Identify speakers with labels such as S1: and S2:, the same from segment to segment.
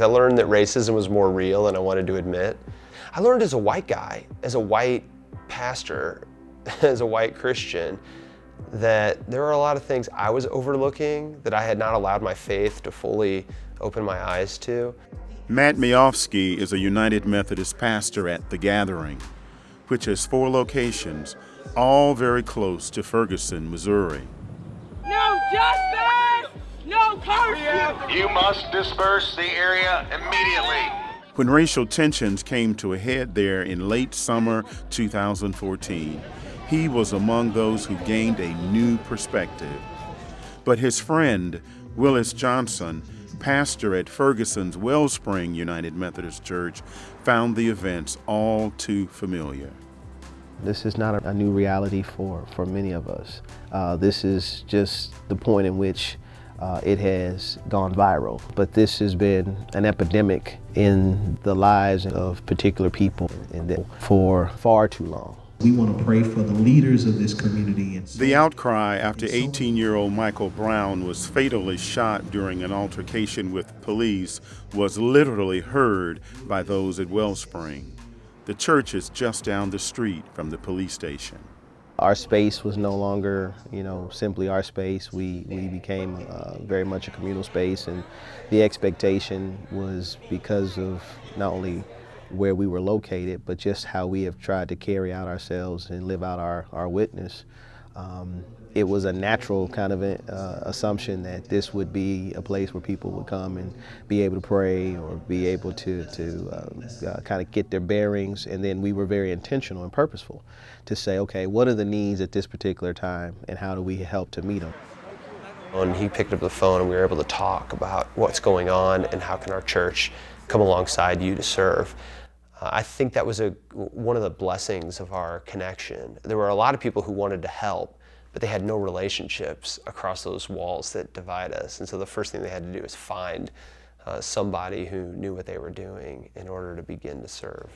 S1: I learned that racism was more real than I wanted to admit. I learned as a white guy, as a white pastor, as a white Christian, that there are a lot of things I was overlooking that I had not allowed my faith to fully open my eyes to.
S2: Matt Miofsky is a United Methodist pastor at The Gathering, which has 4 locations, all very close to Ferguson, Missouri.
S3: No justice! No curfew!
S4: You must disperse the area immediately.
S2: When racial tensions came to a head there in late summer 2014, he was among those who gained a new perspective. But his friend, Willis Johnson, pastor at Ferguson's Wellspring United Methodist Church, found the events all too familiar.
S5: This is not a new reality for many of us. This is just the point in which it has gone viral. But this has been an epidemic in the lives of particular people for far too long.
S6: We want to pray for the leaders of this community.
S2: The outcry after 18-year-old Michael Brown was fatally shot during an altercation with police was literally heard by those at Wellspring. The church is just down the street from the police station.
S5: Our space was no longer, simply our space. We became very much a communal space, and the expectation was because of not only where we were located, but just how we have tried to carry out ourselves and live out our witness. It was a natural kind of assumption that this would be a place where people would come and be able to pray or be able to kind of get their bearings. And then we were very intentional and purposeful to say, okay, what are the needs at this particular time and how do we help to meet them?
S1: And he picked up the phone and we were able to talk about what's going on and how can our church come alongside you to serve. I think that was one of the blessings of our connection. There were a lot of people who wanted to help, but they had no relationships across those walls that divide us. And so the first thing they had to do was find somebody who knew what they were doing in order to begin to serve.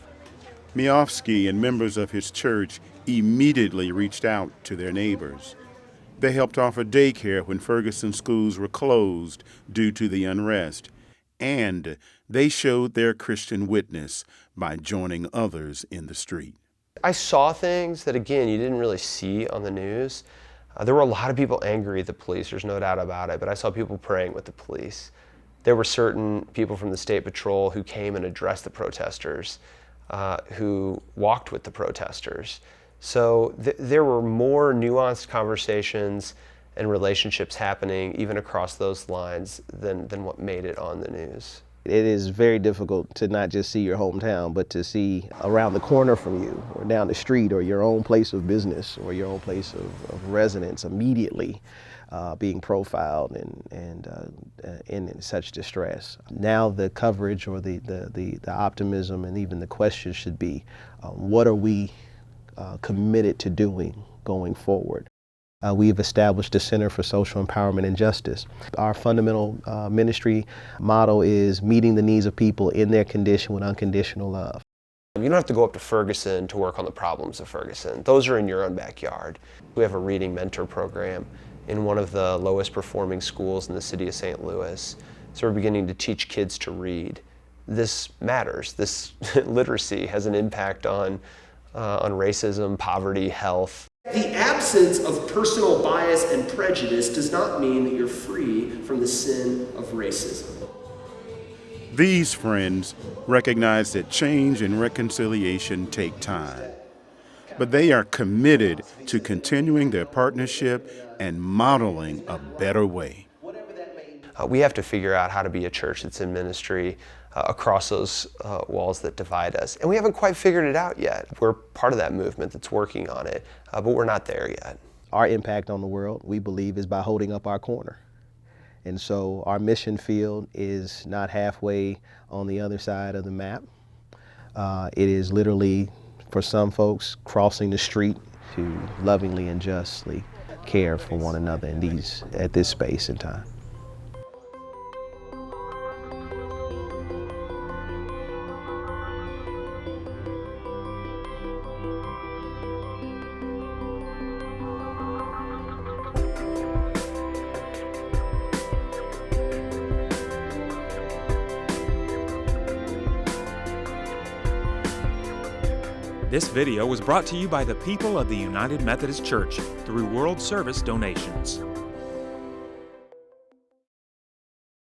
S2: Miofsky and members of his church immediately reached out to their neighbors. They helped offer daycare when Ferguson schools were closed due to the unrest. And they showed their Christian witness by joining others in the street.
S1: I saw things that, again, you didn't really see on the news. There were a lot of people angry at the police, there's no doubt about it, but I saw people praying with the police. There were certain people from the State Patrol who came and addressed the protesters, who walked with the protesters. So there were more nuanced conversations and relationships happening even across those lines than what made it on the news.
S5: It is very difficult to not just see your hometown, but to see around the corner from you or down the street or your own place of business or your own place of residence immediately being profiled and in such distress. Now the coverage or the optimism and even the question should be, what are we committed to doing going forward? We've established a Center for Social Empowerment and Justice. Our fundamental ministry motto is meeting the needs of people in their condition with unconditional love.
S1: You don't have to go up to Ferguson to work on the problems of Ferguson. Those are in your own backyard. We have a reading mentor program in one of the lowest performing schools in the city of St. Louis. So we're beginning to teach kids to read. This matters. This literacy has an impact on racism, poverty, health.
S7: The absence of personal bias and prejudice does not mean that you're free from the sin of racism.
S2: These friends recognize that change and reconciliation take time, but they are committed to continuing their partnership and modeling a better way.
S1: We have to figure out how to be a church that's in ministry across those walls that divide us. And we haven't quite figured it out yet. We're part of that movement that's working on it, but we're not there yet.
S5: Our impact on the world, we believe, is by holding up our corner. And so our mission field is not halfway on the other side of the map. It is literally, for some folks, crossing the street to lovingly and justly care for one another at this space and time.
S8: This video was brought to you by the people of the United Methodist Church through World Service donations.